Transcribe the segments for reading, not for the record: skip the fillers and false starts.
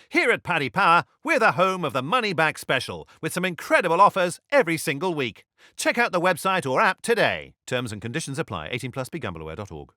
Here at Paddy Power, we're the home of the Money Back Special, with some incredible offers every single week. Check out the website or app today. Terms and conditions apply. 18 plus begambleaware.org.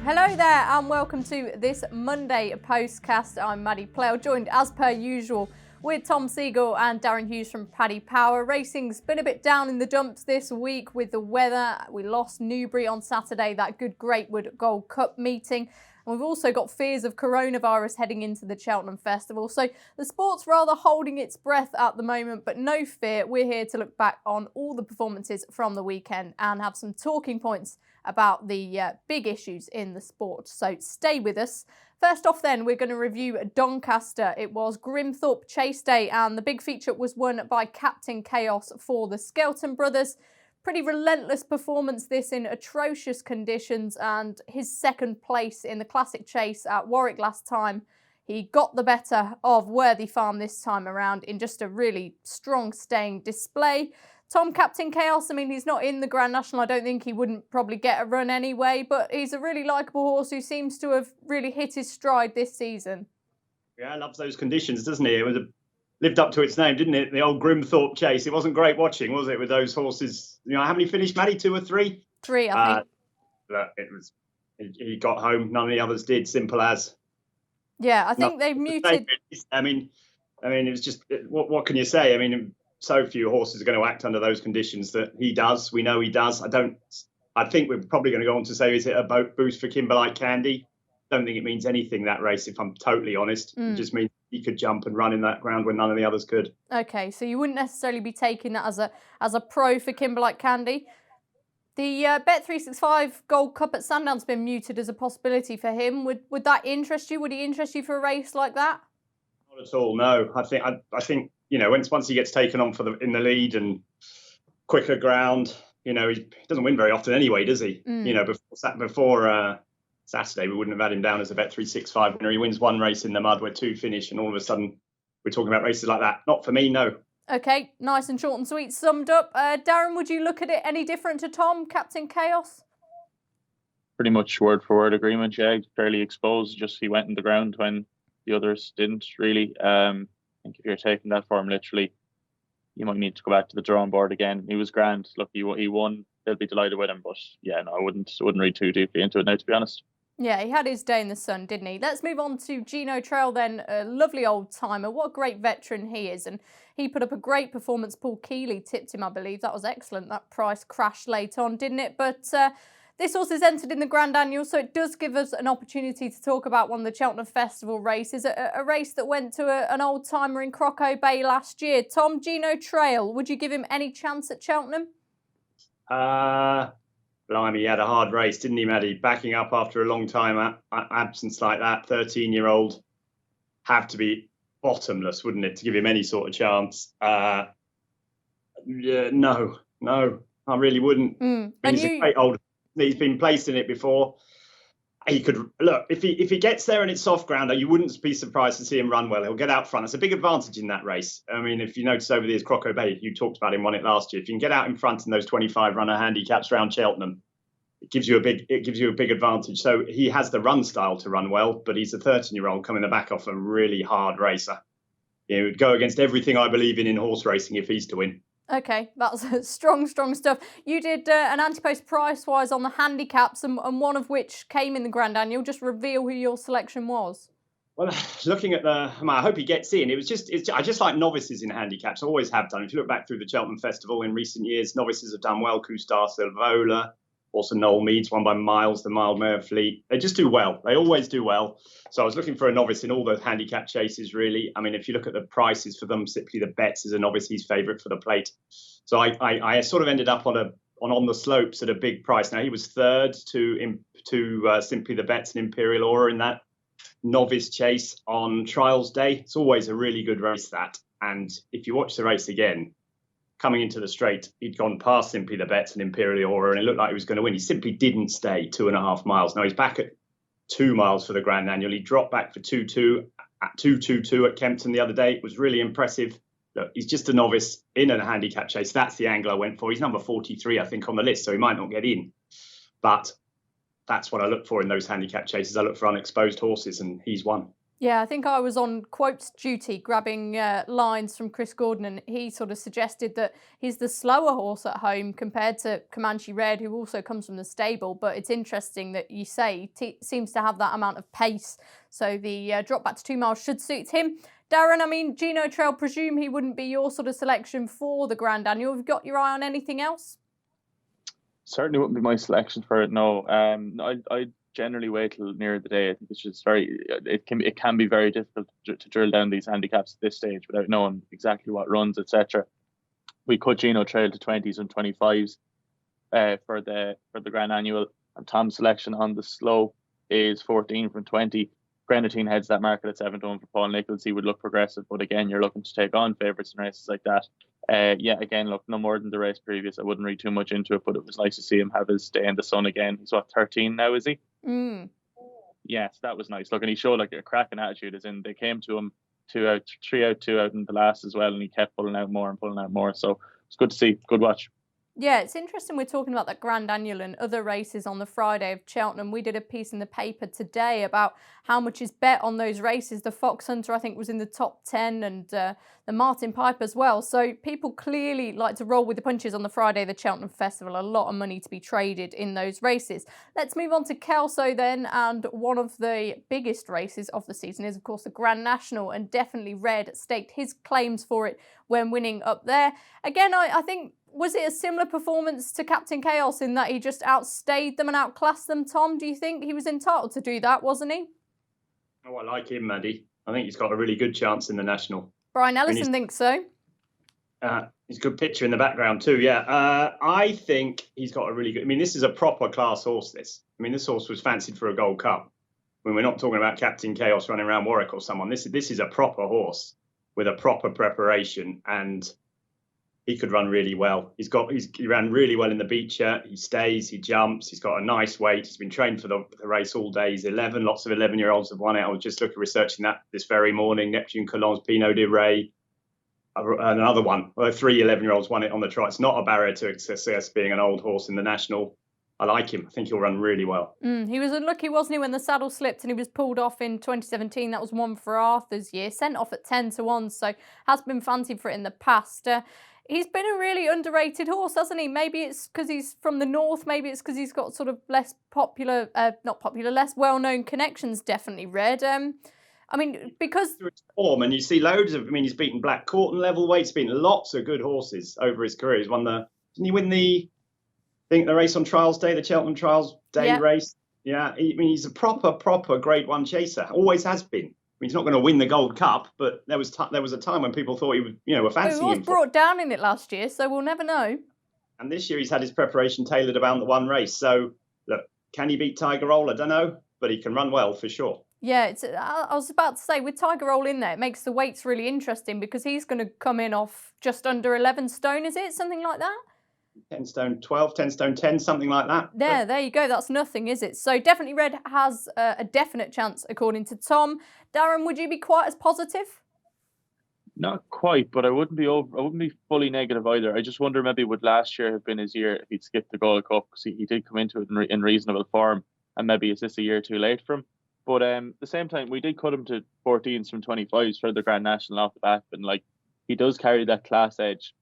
Hello there and welcome to this Monday Postcast. I'm Maddy, Playle, joined as per usual with Tom Segal and Darren Hughes from Paddy Power. Racing's been a bit down in the dumps this week with the weather. We lost Newbury on Saturday, that good Greatwood Gold Cup meeting. And we've also got fears of coronavirus heading into the Cheltenham Festival. So the sport's rather holding its breath at the moment, but no fear, we're here to look back on all the performances from the weekend and have some talking points about the big issues in the sport. So stay with us. First off then, we're going to review Doncaster. It was Grimthorpe Chase Day and the big feature was won by Captain Chaos for the Skelton brothers. Pretty relentless performance this in atrocious conditions, and his second place in the Classic Chase at Warwick last time. He got the better of Worthy Farm this time around in just a really strong staying display. Tom, Captain Chaos, I mean, he's not in the Grand National. I don't think he wouldn't probably get a run anyway, but he's a really likeable horse who seems to have really hit his stride this season. Yeah, loves those conditions, doesn't he? Lived up to its name, didn't it? The old Grimthorpe Chase. It wasn't great watching, was it, with those horses? You know, how many finished, Maddy? 2 or 3? 3, I think. He got home. None of the others did. Simple as. Yeah, I think they've muted. I mean, it was just, what can you say? I mean, so few horses are going to act under those conditions that he does. We know he does. I think we're probably going to go on to say, is it a boost for Kimberlite Candy? Don't think it means anything, that race, if I'm totally honest. It just means he could jump and run in that ground when none of the others could. Okay, so you wouldn't necessarily be taking that as a pro for Kimberlite Candy. The Bet365 Gold Cup at Sandown's been muted as a possibility for him. Would that interest you? Would he interest you for a race like that? Not at all, no. I think you know, once he gets taken on in the lead and quicker ground, you know, he doesn't win very often anyway, does he? You know, before Saturday, we wouldn't have had him down as a Bet365 winner. He wins one race in the mud where 2 finish, and all of a sudden we're talking about races like that. Not for me, no. Okay, nice and short and sweet summed up. Darren, would you look at it any different to Tom, Captain Chaos? Pretty much word for word agreement, yeah. Fairly exposed, just he went in the ground when the others didn't really. I think if you're taking that form literally, you might need to go back to the drawing board again. He was grand. Look, he won. They'll be delighted with him, but yeah, no, I wouldn't read too deeply into it now, to be honest. Yeah, he had his day in the sun, didn't he? Let's move on to Gino Trail then, a lovely old timer. What a great veteran he is, and he put up a great performance. Paul Keeley tipped him, I believe. That was excellent. That price crashed late on, didn't it? But this horse is entered in the Grand Annual, so it does give us an opportunity to talk about one of the Cheltenham Festival races, a race that went to an old timer in Crocco Bay last year. Tom, Gino Trail, would you give him any chance at Cheltenham? Blimey, he had a hard race, didn't he, Maddy? Backing up after a long time absence like that, 13-year-old, have to be bottomless, wouldn't it, to give him any sort of chance? Yeah, no, I really wouldn't. He's a great old. He's been placed in it before. He could look if he gets there and it's soft ground. You wouldn't be surprised to see him run well. He'll get out front. It's a big advantage in that race. I mean, if you notice over the years, Crocco Bay, you talked about him, won it last year. If you can get out in front in those 25 runner handicaps around Cheltenham, it gives you a big advantage. So he has the run style to run well, but he's a 13-year-old coming the back off a really hard racer. He would go against everything I believe in horse racing if he's to win. Okay, that's strong stuff. You did an anti-post price-wise on the handicaps, and one of which came in the Grand Annual. Just reveal who your selection was. Well, looking at I hope he gets in. I just like novices in handicaps. Always have done. If you look back through the Cheltenham Festival in recent years, novices have done well. Kustar Silvola, also Noel Meads, won by Miles, the Mild Mare Fleet. They just do well. They always do well. So I was looking for a novice in all those handicap chases, really. I mean, if you look at the prices for them, Simply the Bets is a novice. He's favourite for the plate. So I sort of ended up on the slopes at a big price. Now, he was third to Simply the Bets and Imperial Aura in that novice chase on Trials Day. It's always a really good race, that. And if you watch the race again, coming into the straight, he'd gone past Simply the Bets and Imperial Aura, and it looked like he was going to win. He simply didn't stay 2.5 miles. Now he's back at 2 miles for the Grand Annual. He dropped back for 2-2 at 2-2-2 at Kempton the other day. It was really impressive. Look, he's just a novice in a handicap chase. That's the angle I went for. He's number 43, I think, on the list, so he might not get in. But that's what I look for in those handicap chases. I look for unexposed horses, and he's one. Yeah, I think I was on quotes duty grabbing lines from Chris Gordon, and he sort of suggested that he's the slower horse at home compared to Comanche Red, who also comes from the stable. But it's interesting that you say he seems to have that amount of pace. So the drop back to 2 miles should suit him. Darren, I mean, Gino Trail, presume he wouldn't be your sort of selection for the Grand Annual. Have you got your eye on anything else? Certainly wouldn't be my selection for it. No, I generally wait till near the day. I think it's just it can be very difficult to drill down these handicaps at this stage without knowing exactly what runs, etc. We cut Gino Trail to 20s and 25s for the Grand Annual, and Tom's selection on the slope is 14 from 20. Grenadine heads that market at 7-1 for Paul Nicholls. He would look progressive, but again, you're looking to take on favourites in races like that. Again, look, no more than the race previous. I wouldn't read too much into it, but it was nice to see him have his day in the sun again. He's 13 now, is he? Yes, that was nice. Look, and he showed like a cracking attitude, as in they came to him 2 out, 2 out in the last as well, and he kept pulling out more. So it's good to see. Good watch. Yeah, it's interesting we're talking about that Grand Annual and other races on the Friday of Cheltenham. We did a piece in the paper today about how much is bet on those races. The Fox Hunter, I think, was in the top 10, and the Martin Pipe as well. So people clearly like to roll with the punches on the Friday of the Cheltenham Festival. A lot of money to be traded in those races. Let's move on to Kelso then, and one of the biggest races of the season is, of course, the Grand National, and definitely Red staked his claims for it when winning up there. Again, I think, was it a similar performance to Captain Chaos in that he just outstayed them and outclassed them, Tom? Do you think he was entitled to do that, wasn't he? Oh, I like him, Maddy. I think he's got a really good chance in the National. Brian Ellison thinks so. He's a good picture in the background too, yeah. I think he's got a really good... I mean, this is a proper class horse, this. I mean, this horse was fancied for a Gold Cup. When we're not talking about Captain Chaos running around Warwick or someone. This is a proper horse with a proper preparation, and he could run really well. He ran really well in the Beecher. He stays, he jumps. He's got a nice weight. He's been trained for the race all day. He's 11. Lots of 11-year-olds have won it. I was just researching that this very morning. Neptune Colom's Pinot de Rey. Another one. 3 11-year-olds won it on the trot. It's not a barrier to success being an old horse in the National. I like him. I think he'll run really well. He was unlucky, wasn't he, when the saddle slipped and he was pulled off in 2017. That was one for Arthur's year. Sent off at 10-1, so has been fancied for it in the past. He's been a really underrated horse, hasn't he? Maybe it's because he's from the north. Maybe it's because he's got sort of less well-known connections, definitely, Red. I mean, because... Through his form, and you see loads of... I mean, he's beaten Black Courton level weights, beaten lots of good horses over his career. He's won the... Didn't he win the race on Trials Day, the Cheltenham Trials Day race? Yeah, he's a proper Grade 1 chaser. Always has been. I mean, he's not going to win the Gold Cup, but there was a time when people thought he was, were fancying him. He was brought down in it last year, so we'll never know. And this year he's had his preparation tailored around the one race. So, look, can he beat Tiger Roll? I don't know, but he can run well for sure. Yeah, I was about to say, with Tiger Roll in there, it makes the weights really interesting because he's going to come in off just under 11 stone, is it? Something like that? 10 stone 12, 10 stone 10, something like that. There you go. That's nothing, is it? So definitely Red has a definite chance, according to Tom. Darren, would you be quite as positive? Not quite, but I wouldn't be fully negative either. I just wonder maybe would last year have been his year if he'd skipped the Gold Cup, because he did come into it in reasonable form, and maybe is this a year too late for him? But at the same time, we did cut him to 14s from 25s for the Grand National off the bat, and he does carry that class edge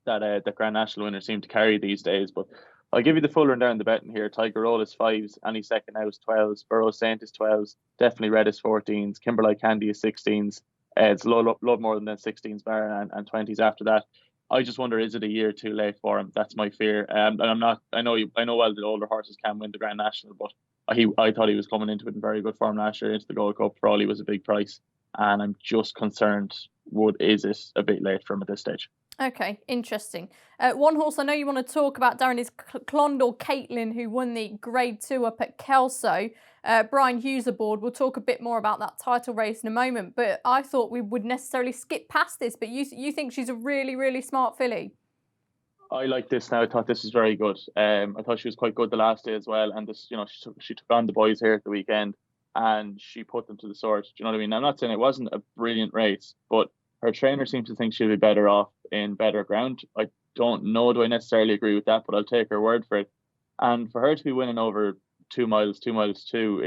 that the Grand National winners seem to carry these days. But I'll give you the full rundown of the betting here. Tiger Roll is 5s, Any Second Now is 12s, Burrow Saint is 12s, Definitely Red is 14s, Kimberley Candy is 16s. It's a lot more than 16s bar and 20s after that. I just wonder, is it a year too late for him? That's my fear. And I'm not. I know well the older horses can win the Grand National, but I thought he was coming into it in very good form last year into the Gold Cup. For all he was a big price, and I'm just concerned. Is it a bit late for him at this stage? Okay, interesting. One horse I know you want to talk about, Darren, is Clondor Caitlin, who won the Grade 2 up at Kelso. Brian Hughes aboard. We'll talk a bit more about that title race in a moment, but I thought we would necessarily skip past this, but you think she's a really, really smart filly? I like this now. I thought this was very good. I thought she was quite good the last day as well, and this, she took on the boys here at the weekend, and she put them to the sword. Do you know what I mean? I'm not saying it wasn't a brilliant race, but her trainer seems to think she'll be better off in better ground. I don't know, do I necessarily agree with that, but I'll take her word for it. And for her to be winning over 2 miles, 2 miles 2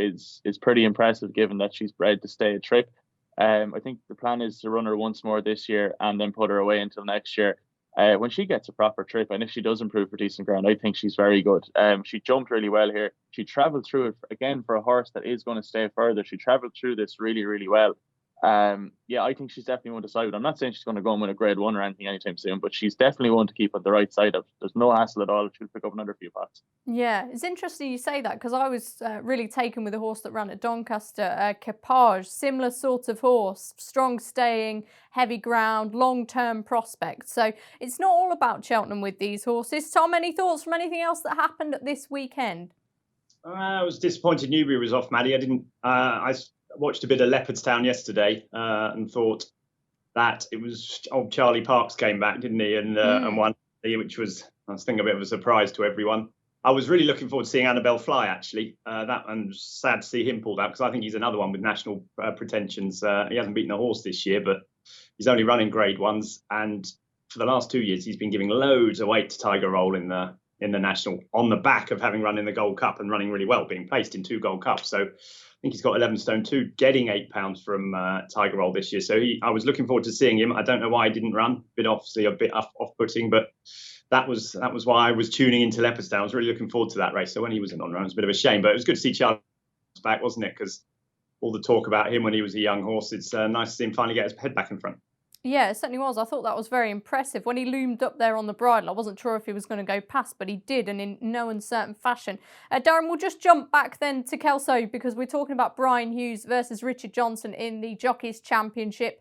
is pretty impressive given that she's bred to stay a trip. I think the plan is to run her once more this year and then put her away until next year. When she gets a proper trip, and if she does improve for decent ground, I think she's very good. She jumped really well here. She travelled through it, again, for a horse that is going to stay further. She travelled through this really, really well. I think she's definitely one to side with. I'm not saying she's going to go and win a grade 1 or anything anytime soon, but she's definitely one to keep on the right side of. There's no hassle at all. She'll pick up another few pots. Yeah, it's interesting you say that, because I was really taken with a horse that ran at Doncaster, Capage, similar sort of horse, strong staying, heavy ground, long-term prospect. So it's not all about Cheltenham with these horses. Tom, any thoughts from anything else that happened at this weekend? I was disappointed Newbury was off, Maddy. I watched a bit of Leopardstown yesterday and thought that it was old Charlie Parkes came back, didn't he? And won, which was, I think, a bit of a surprise to everyone. I was really looking forward to seeing Annabelle Fly, actually. And sad to see him pulled out, because I think he's another one with national pretensions. He hasn't beaten a horse this year, but he's only running grade 1s. And for the last 2 years, he's been giving loads of weight to Tiger Roll in the national, on the back of having run in the Gold Cup and running really well, being placed in 2 Gold Cups. So I think he's got 11 stone 2, getting £8 from Tiger Roll this year. So I was looking forward to seeing him. I don't know why he didn't run. Obviously a bit off-putting, but that was why I was tuning into Leopardstown. I was really looking forward to that race. So when he wasn't on run, it was a bit of a shame. But it was good to see Charlie back, wasn't it? Because all the talk about him when he was a young horse, it's nice to see him finally get his head back in front. Yeah, it certainly was. I thought that was very impressive. When he loomed up there on the bridle, I wasn't sure if he was going to go past, but he did, and in no uncertain fashion. Darren, we'll just jump back then to Kelso, because we're talking about Brian Hughes versus Richard Johnson in the Jockeys Championship.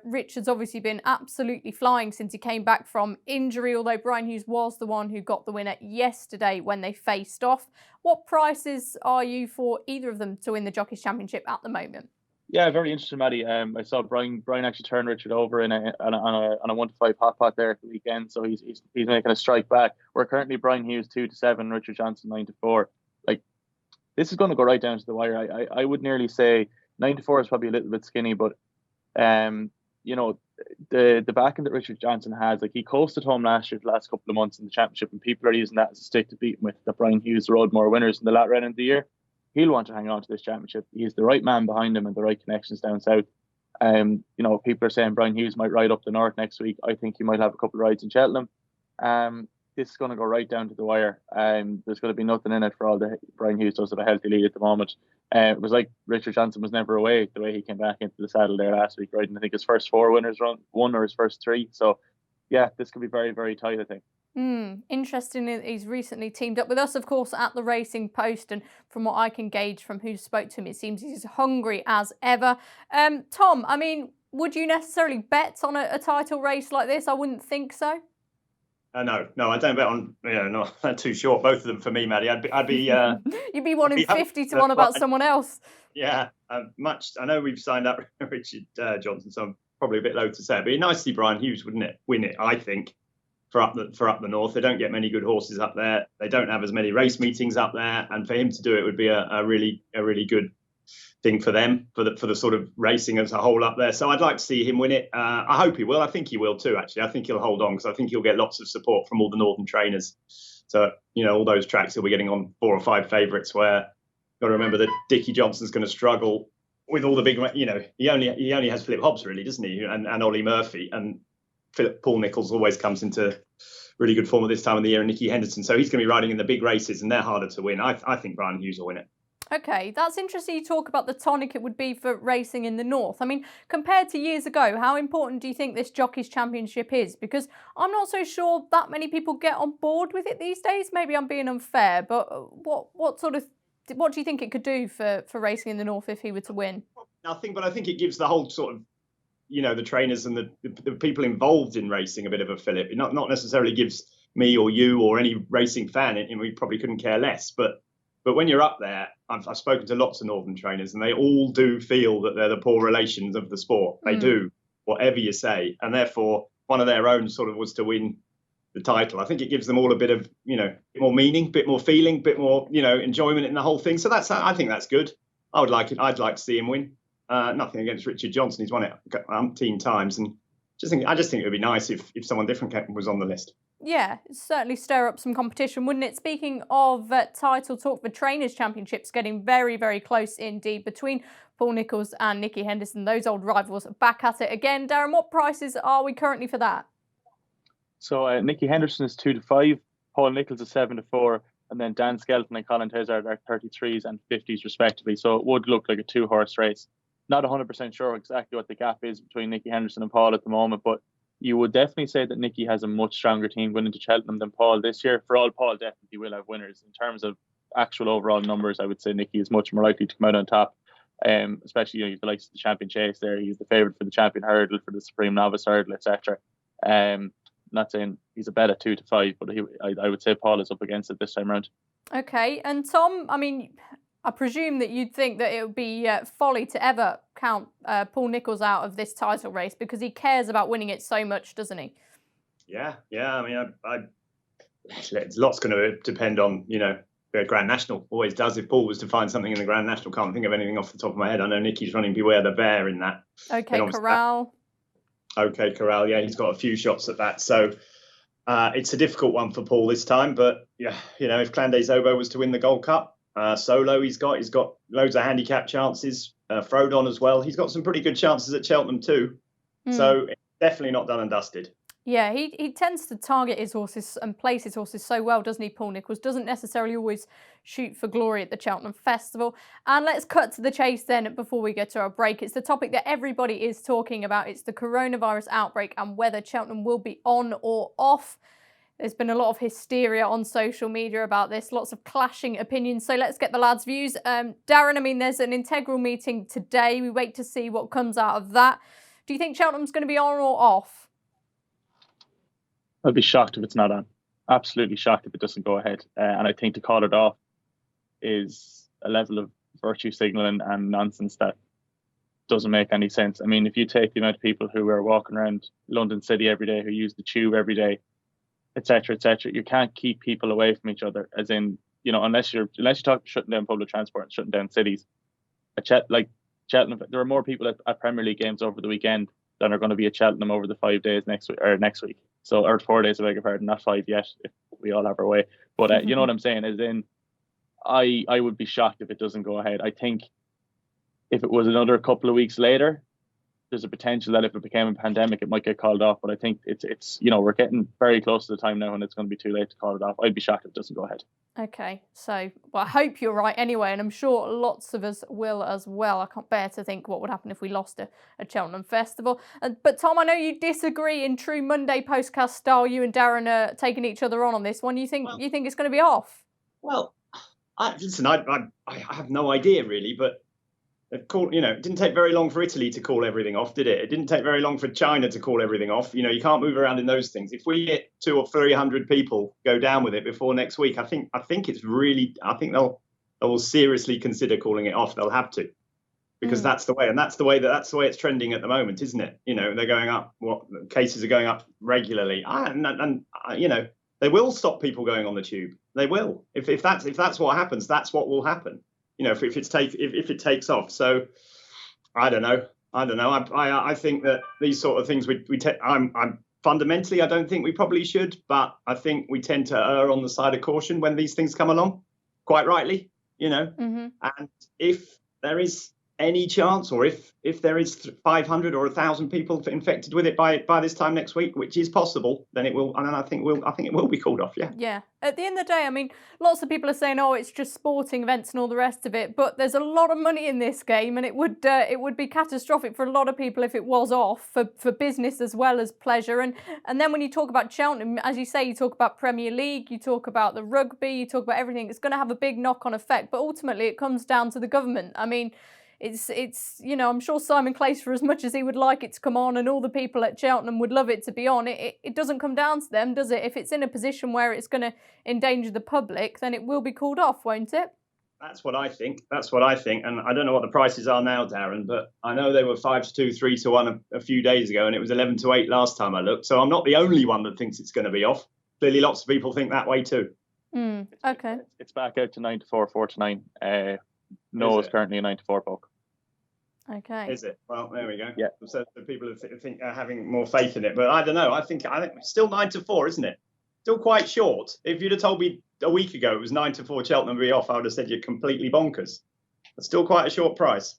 Richard's obviously been absolutely flying since he came back from injury, although Brian Hughes was the one who got the winner yesterday when they faced off. What prices are you for either of them to win the Jockeys Championship at the moment? Yeah, very interesting, Maddy. I saw Brian actually turn Richard over on a 1-5 hot pot there at the weekend, so he's making a strike back. We're currently Brian Hughes 2-7, Richard Johnson 9-4. Like, this is going to go right down to the wire. I would nearly say 9-4 is probably a little bit skinny, but the backing that Richard Johnson has, like, he coasted home last year, the last couple of months in the championship, and people are using that as a stick to beat him with. The Brian Hughes rode more winners in the latter end of the year. He'll want to hang on to this championship. He's the right man behind him and the right connections down south. People are saying Brian Hughes might ride up the north next week. I think he might have a couple of rides in Cheltenham. This is going to go right down to the wire. There's going to be nothing in it for all that Brian Hughes does have a healthy lead at the moment. It was like Richard Johnson was never away the way he came back into the saddle there last week, right? And I think his first 4 winners won, or his first 3. So, yeah, this could be very, very tight, I think. Interesting. He's recently teamed up with us, of course, at the Racing Post, and from what I can gauge from who spoke to him, it seems he's hungry as ever. Tom, I mean, would you necessarily bet on a title race like this? I wouldn't think so. No, I don't bet on. Not too short. Both of them for me, Maddy. I'd be. You'd be 1 in 50 to 1 about someone else. Yeah, I know we've signed up Richard Johnson, so I'm probably a bit low to say. It'd be nice to see Brian Hughes, wouldn't it? Win it, I think. For up the north, they don't get many good horses up there. They don't have as many race meetings up there, and for him to do it would be a really good thing for them, for the sort of racing as a whole up there. So I'd like to see him win it. I hope he will. I think he will too. Actually, I think he'll hold on, because I think he'll get lots of support from all the northern trainers. So all those tracks he'll be getting on 4 or 5 favourites. Where you've got to remember that Dickie Johnson's going to struggle with all the big. He only has Philip Hobbs really, doesn't he? And Ollie Murphy, and Paul Nicholls always comes into really good form at this time of the year, and Nicky Henderson. So he's going to be riding in the big races, and they're harder to win. I think Brian Hughes will win it. Okay, that's interesting you talk about the tonic it would be for racing in the north. I mean, compared to years ago, how important do you think this Jockeys Championship is? Because I'm not so sure that many people get on board with it these days. Maybe I'm being unfair, but what do you think it could do for racing in the north if he were to win? Nothing, but I think it gives the whole sort of the trainers and the people involved in racing a bit of a fillip. It not necessarily gives me or you or any racing fan, and we probably couldn't care less. But when you're up there, I've spoken to lots of northern trainers, and they all do feel that they're the poor relations of the sport. They do, whatever you say, and therefore one of their own sort of was to win the title. I think it gives them all a bit of bit more meaning, bit more feeling, bit more enjoyment in the whole thing. So I think that's good. I would like it. I'd like to see him win. Nothing against Richard Johnson. He's won it umpteen times. And I just think it would be nice if someone different was on the list. Yeah, certainly stir up some competition, wouldn't it? Speaking of title talk, the Trainers' Championship's getting very, very close indeed between Paul Nicholls and Nicky Henderson. Those old rivals back at it again. Darren, what prices are we currently for that? So Nicky Henderson is 2-5, Paul Nicholls is 7-4, and then Dan Skelton and Colin Tizard are 33s and 50s respectively. So it would look like a 2-horse race. Not 100% sure exactly what the gap is between Nicky Henderson and Paul at the moment, but you would definitely say that Nicky has a much stronger team going into Cheltenham than Paul this year. For all, Paul definitely will have winners. In terms of actual overall numbers, I would say Nicky is much more likely to come out on top. Especially, he's the likes of the Champion Chase there. He's the favourite for the Champion Hurdle, for the Supreme Novice Hurdle, etc. Not saying he's a bet at 2-5, but I would say Paul is up against it this time around. Okay, and Tom, I mean, I presume that you'd think that it would be folly to ever count Paul Nicholls out of this title race because he cares about winning it so much, doesn't he? Yeah. I mean, lots going to depend on, the Grand National. Always does. If Paul was to find something in the Grand National, can't think of anything off the top of my head. I know Nicky's running Beware the Bear in that. Okay, Corral. Okay, Corral. Yeah, he's got a few shots at that. So it's a difficult one for Paul this time. But yeah, if Clan des Obeaux was to win the Gold Cup, solo, he's got loads of handicap chances. Frodon as well. He's got some pretty good chances at Cheltenham too. So it's definitely not done and dusted. Yeah, he tends to target his horses and place his horses so well, doesn't he, Paul Nicholls? Doesn't necessarily always shoot for glory at the Cheltenham Festival. And let's cut to the chase then before we get to our break. It's the topic that everybody is talking about. It's the coronavirus outbreak and whether Cheltenham will be on or off. There's been a lot of hysteria on social media about this, lots of clashing opinions. So let's get the lads' views. Darren, I mean, there's an integral meeting today. We wait to see what comes out of that. Do you think Cheltenham's going to be on or off? I'd be shocked if it's not on. Absolutely shocked if it doesn't go ahead. And I think to call it off is a level of virtue signalling and nonsense that doesn't make any sense. I mean, if you take the amount of people who are walking around London City every day, who use the tube every day, etc., you can't keep people away from each other. As in, unless you talk shutting down public transport and shutting down cities. Like Cheltenham, there are more people at Premier League games over the weekend than are going to be at Cheltenham over the 5 days next week. So, or 4 days, I beg your pardon, not 5 yet, if we all have our way. But you know what I'm saying? As in, I would be shocked if it doesn't go ahead. I think if it was another couple of weeks later, there's a potential that if it became a pandemic, it might get called off. But I think it's we're getting very close to the time now when it's going to be too late to call it off. I'd be shocked if it doesn't go ahead. Okay, so I hope you're right anyway, and I'm sure lots of us will as well. I can't bear to think what would happen if we lost a Cheltenham Festival. But Tom, I know you disagree in true Monday Postcast style. You and Darren are taking each other on this one. You think it's going to be off? Well, listen, I have no idea really, but it didn't take very long for Italy to call everything off, did it? It didn't take very long for China to call everything off. You can't move around in those things. If we get 200 or 300 people go down with it before next week, I think they'll seriously consider calling it off. They'll have to, because that's the way, and that's the way it's trending at the moment, isn't it? They're going up. Cases are going up regularly, and they will stop people going on the tube. They will. If that's what happens, that's what will happen. If it takes off. So I don't know. I think that these sort of things I'm fundamentally, I don't think we probably should, but I think we tend to err on the side of caution when these things come along, quite rightly, And if there is any chance, or if there is 500 or 1,000 people infected with it by this time next week, which is possible, then it will, and I think it will be called off. Yeah. At the end of the day, I mean, lots of people are saying, it's just sporting events and all the rest of it, but there's a lot of money in this game, and it would be catastrophic for a lot of people if it was off for business as well as pleasure. And then when you talk about Cheltenham, as you say, you talk about Premier League, you talk about the rugby, you talk about everything. It's going to have a big knock-on effect, but ultimately it comes down to the government. I mean, it's I'm sure Simon Clays, for as much as he would like it to come on and all the people at Cheltenham would love it to be on, it doesn't come down to them, does it? If it's in a position where it's going to endanger the public, then it will be called off, won't it? That's what I think. And I don't know what the prices are now, Darren, but I know they were 5-2, 3-1 a few days ago, and it was 11-8 last time I looked. So I'm not the only one that thinks it's going to be off. Clearly lots of people think that way too. Okay. It's back out to 9-4, 4-9. No, it's currently a 9-4 poke. Okay. Is it? Well, there we go. Yeah. So people are having more faith in it, but I don't know. I think it's still 9-4, isn't it? still quite short. If you'd have told me a week ago it was 9-4 Cheltenham be off, I would have said you're completely bonkers. But still quite a short price.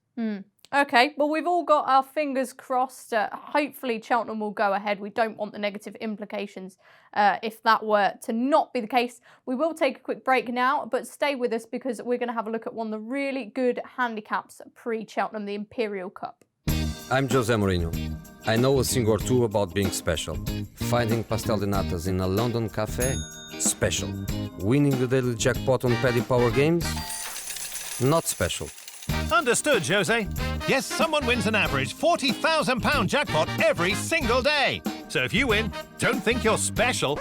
Okay, well, we've all got our fingers crossed. Hopefully Cheltenham will go ahead. We don't want the negative implications if that were to not be the case. We will take a quick break now, but stay with us because we're going to have a look at one of the really good handicaps pre-Cheltenham, the Imperial Cup. I'm Jose Mourinho. I know a thing or two about being special. Finding pastel de natas in a London cafe? Special. Winning the daily jackpot on Paddy Power Games? Not special. Understood, Jose. Yes, someone wins an average £40,000 jackpot every single day. So if you win, don't think you're special.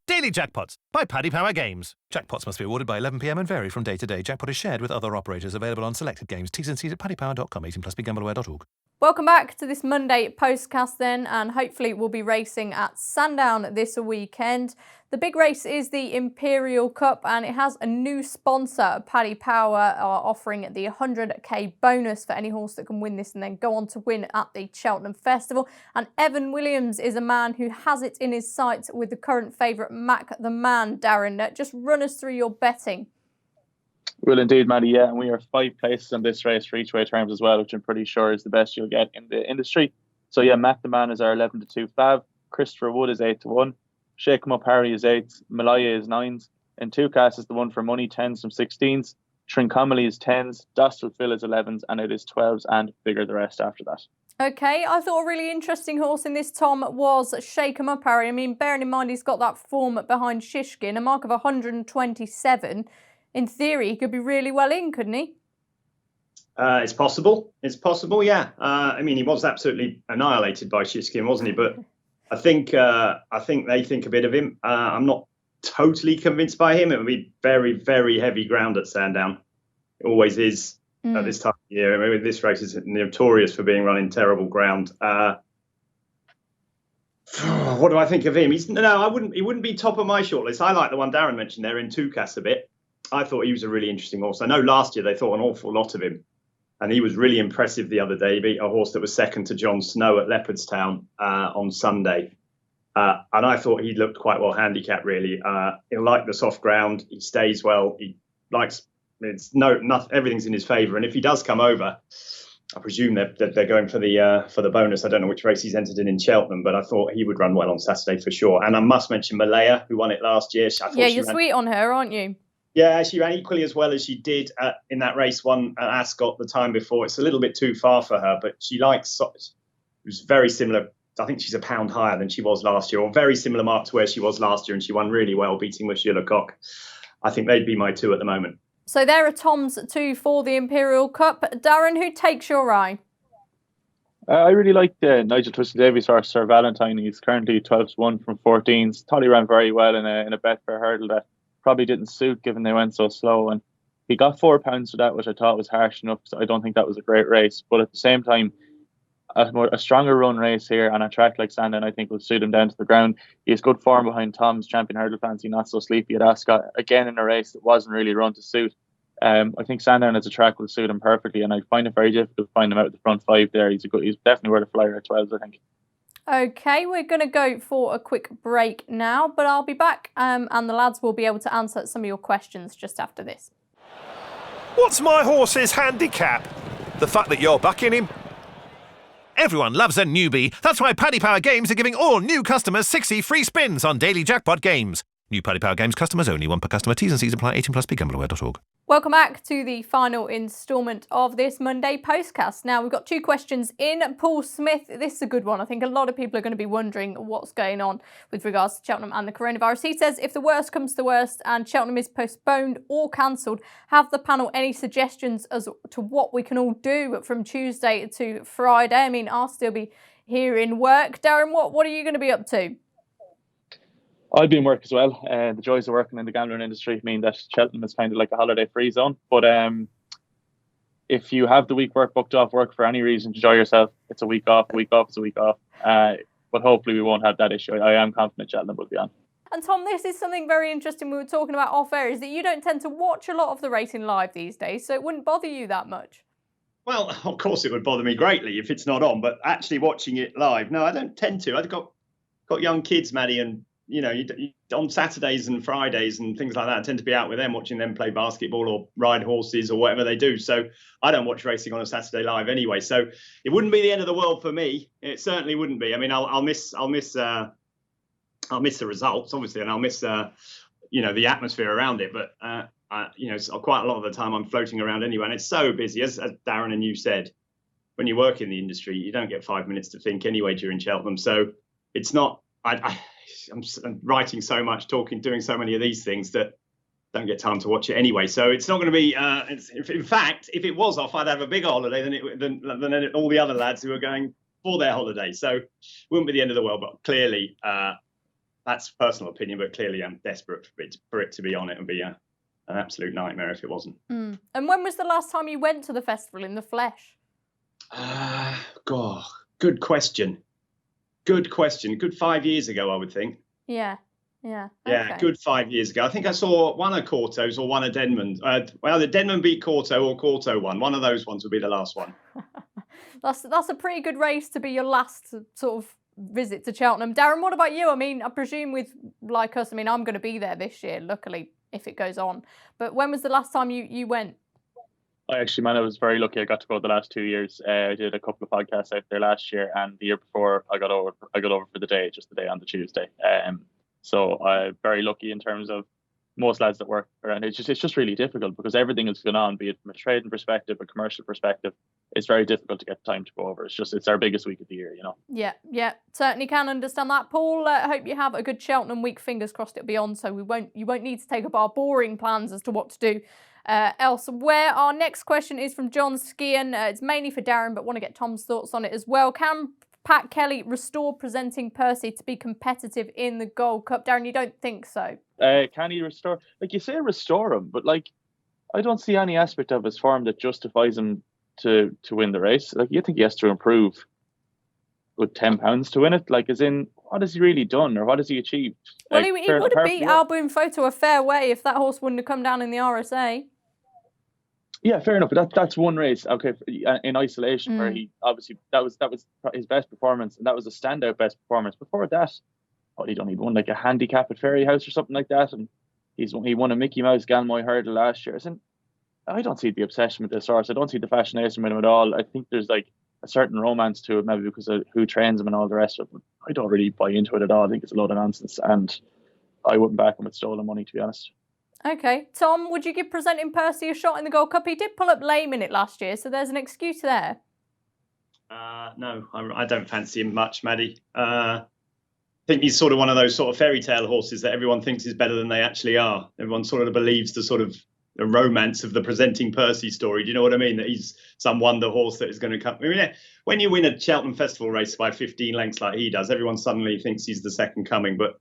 Daily Jackpots by Paddy Power Games. Jackpots must be awarded by 11 p.m. and vary from day to day. Jackpot is shared with other operators. Available on selected games. T's and C's at paddypower.com. 18 plus BeGambleAware.org. Welcome back to this Monday Postcast then, and hopefully we'll be racing at Sandown this weekend. The big race is the Imperial Cup, and it has a new sponsor. Paddy Power are offering the 100k bonus for any horse that can win this and then go on to win at the Cheltenham Festival. And Evan Williams is a man who has it in his sights with the current favourite Mac the Man. Darren, just run us through your betting. Well, indeed, Maddy, yeah, and we are 5 places on this race for each way terms as well, which I'm pretty sure is the best you'll get in the industry. So yeah, Mac the Man is our 11-2 fav, Christopher Wood is 8-1, Shake 'em Up Harry is 8s, Malaya is 9s, and Tucas is the one for money, 10s from 16s, Trincomalee is 10s, Dostal Phil is 11s, and it is 12s and bigger the rest after that. Okay, I thought a really interesting horse in this, Tom, was Shake 'em Up Harry. I mean, bearing in mind he's got that form behind Shishkin, a mark of 127. In theory, he could be really well in, couldn't he? It's possible. It's possible, yeah. I mean, he was absolutely annihilated by Shishkin, wasn't he? But I think they think a bit of him. I'm not totally convinced by him. It would be very, very heavy ground at Sandown. It always is at this time of year. I mean, this race is notorious for being run in terrible ground. What do I think of him? He wouldn't be top of my shortlist. I like the one Darren mentioned there in Tucas a bit. I thought he was a really interesting horse. I know last year they thought an awful lot of him, and he was really impressive the other day. He beat a horse that was second to John Snow at Leopardstown on Sunday. And I thought he looked quite well handicapped, really. He'll like the soft ground. He stays well. He likes everything's in his favour. And if he does come over, I presume that they're going for the bonus. I don't know which race he's entered in Cheltenham, but I thought he would run well on Saturday for sure. And I must mention Malaya, who won it last year. Yeah, you're sweet on her, aren't you? Yeah, she ran equally as well as she did in that race one at Ascot the time before. It's a little bit too far for her, but she likes. It was very similar. I think she's a pound higher than she was last year, or very similar mark to where she was last year, and she won really well, beating Monsieur Lecoq. I think they'd be my 2 at the moment. So there are Tom's 2 for the Imperial Cup. Darren, who takes your eye? I really like Nigel Twiston-Davies horse, Sir Valentine. He's currently 12-1 from 14s. Thought he ran very well in a bet for a hurdle that probably didn't suit given they went so slow, and he got £4 for that, which I thought was harsh enough. So I don't think that was a great race, but at the same time, a stronger run race here on a track like Sandown I think will suit him down to the ground. He has good form behind Tom's Champion Hurdle Fancy, Not So Sleepy at Ascot, again in a race that wasn't really run to suit. I think Sandown as a track will suit him perfectly, and I find it very difficult to find him out of the front 5 there. He's definitely worth a flyer at 12s, I think. Okay, we're going to go for a quick break now, but I'll be back and the lads will be able to answer some of your questions just after this. What's my horse's handicap? The fact that you're backing him? Everyone loves a newbie. That's why Paddy Power Games are giving all new customers 60 free spins on daily jackpot games. New Paddy Power Games customers only, 1 per customer. T's and C's apply. 18 plus BeGambleAware.org. Welcome back to the final instalment of this Monday Postcast. Now, we've got 2 questions in. Paul Smith, this is a good one. I think a lot of people are going to be wondering what's going on with regards to Cheltenham and the coronavirus. He says, if the worst comes to worst and Cheltenham is postponed or cancelled, have the panel any suggestions as to what we can all do from Tuesday to Friday? I mean, I'll still be here in work. Darren, what are you going to be up to? I'll be in work as well. The joys of working in the gambling industry mean that Cheltenham is kind of like a holiday-free zone. But if you have the week booked off work for any reason, enjoy yourself. It's a week off. A week off is a week off. But hopefully we won't have that issue. I am confident Cheltenham will be on. And Tom, this is something very interesting we were talking about off air, is that you don't tend to watch a lot of the racing live these days, so it wouldn't bother you that much. Well, of course it would bother me greatly if it's not on, but actually watching it live, no, I don't tend to. I've got young kids, Maddy, and on Saturdays and Fridays and things like that, I tend to be out with them, watching them play basketball or ride horses or whatever they do. So I don't watch racing on a Saturday live anyway. So it wouldn't be the end of the world for me. It certainly wouldn't be. I mean, I'll miss the results, obviously, and I'll miss the atmosphere around it. But quite a lot of the time I'm floating around anyway, and it's so busy, as Darren and you said. When you work in the industry, you don't get 5 minutes to think anyway during Cheltenham. So it's not. I'm writing so much, doing so many of these things that don't get time to watch it anyway. So it's not going to be. In fact, if it was off, I'd have a bigger holiday than all the other lads who are going for their holiday. So it wouldn't be the end of the world. But clearly, that's personal opinion. But clearly, I'm desperate for it to be on. It would be an absolute nightmare if it wasn't. And when was the last time you went to the festival in the flesh? God, good question. Good 5 years ago, I would think. Yeah. Yeah, Okay. good 5 years ago. I think I saw one of Corto's or one of Denman. The Denman beat Corto or Corto won. One of those ones would be the last one. That's a pretty good race to be your last sort of visit to Cheltenham. Darren, what about you? I mean, I presume like us, I'm going to be there this year, luckily, if it goes on. But when was the last time you went? I was very lucky. I got to go the last 2 years. I did a couple of podcasts out there last year, and the year before I got over for the day, just the day on the Tuesday. So I'm very lucky in terms of most lads that work around. It's just really difficult because everything is going on, be it from a trading perspective, a commercial perspective. It's very difficult to get time to go over. It's our biggest week of the year, Yeah, certainly can understand that. Paul, I hope you have a good Cheltenham week. Fingers crossed it'll be on, so you won't need to take up our boring plans as to what to do elsewhere. Our next question is from John Skian. It's mainly for Darren, but want to get Tom's thoughts on it as well. Can Pat Kelly restore presenting Percy to be competitive in the Gold Cup? Darren, you don't think so? Can he restore? Like you say, restore him, but I don't see any aspect of his form that justifies him to win the race. You think he has to improve with £10 to win it? As in, what has he really done or what has he achieved? Well, he would have beat Album Photo a fair way if that horse wouldn't have come down in the RSA. Yeah, fair enough. But that's one race, okay, in isolation, where he obviously that was his best performance, and that was a standout best performance. Before that, he'd only won a handicap at Ferry House or something like that, and he won a Mickey Mouse Galmoy hurdle last year. So I don't see the obsession with this horse. I don't see the fascination with him at all. I think there's a certain romance to it, maybe because of who trains him and all the rest of it. But I don't really buy into it at all. I think it's a load of nonsense, and I wouldn't back him with stolen money, to be honest. Okay. Tom, would you give presenting Percy a shot in the Gold Cup? He did pull up lame in it last year, so there's an excuse there. No, I don't fancy him much, Maddy. I think he's sort of one of those sort of fairy tale horses that everyone thinks is better than they actually are. Everyone sort of believes the romance of the presenting Percy story. Do you know what I mean? That he's some wonder horse that is going to come. When you win a Cheltenham Festival race by 15 lengths like he does, everyone suddenly thinks he's the second coming. But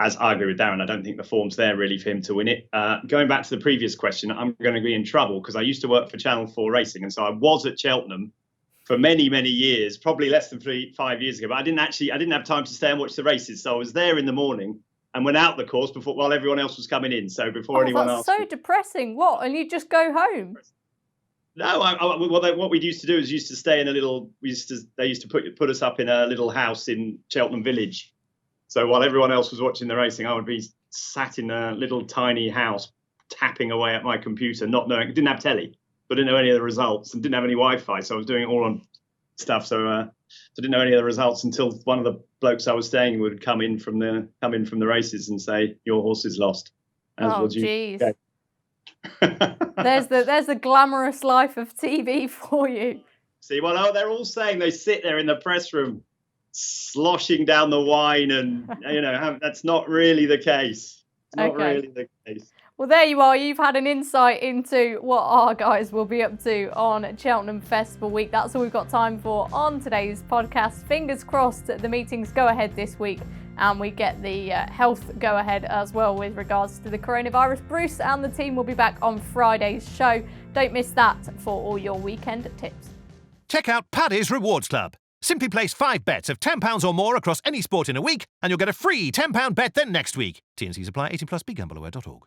as I agree with Darren, I don't think the form's there really for him to win it. Going back to the previous question, I'm going to be in trouble because I used to work for Channel 4 Racing. And so I was at Cheltenham for many, many years, probably less than 5 years ago. But I didn't have time to stay and watch the races. So I was there in the morning and went out the course while everyone else was coming in. So before anyone else. That's so depressing. What? And you just go home? No, what we used to do is used to stay in a little. They used to put us up in a little house in Cheltenham Village. So while everyone else was watching the racing, I would be sat in a little tiny house, tapping away at my computer, not knowing. Didn't have telly, but didn't know any of the results, and didn't have any Wi-Fi. So I was doing it all on stuff. So didn't know any of the results until one of the blokes I was staying with would come in from the races and say, "Your horse is lost." Jeez. There's the glamorous life of TV for you. See, they're all saying they sit there in the press room, sloshing down the wine, and that's not really the case. It's not really the case. Well, there you are. You've had an insight into what our guys will be up to on Cheltenham Festival Week. That's all we've got time for on today's podcast. Fingers crossed that the meetings go ahead this week and we get the health go ahead as well with regards to the coronavirus. Bruce and the team will be back on Friday's show. Don't miss that for all your weekend tips. Check out Paddy's Rewards Club. Simply place 5 bets of £10 or more across any sport in a week and you'll get a free £10 bet the next week. T&Cs apply. 18+, begambleaware.org.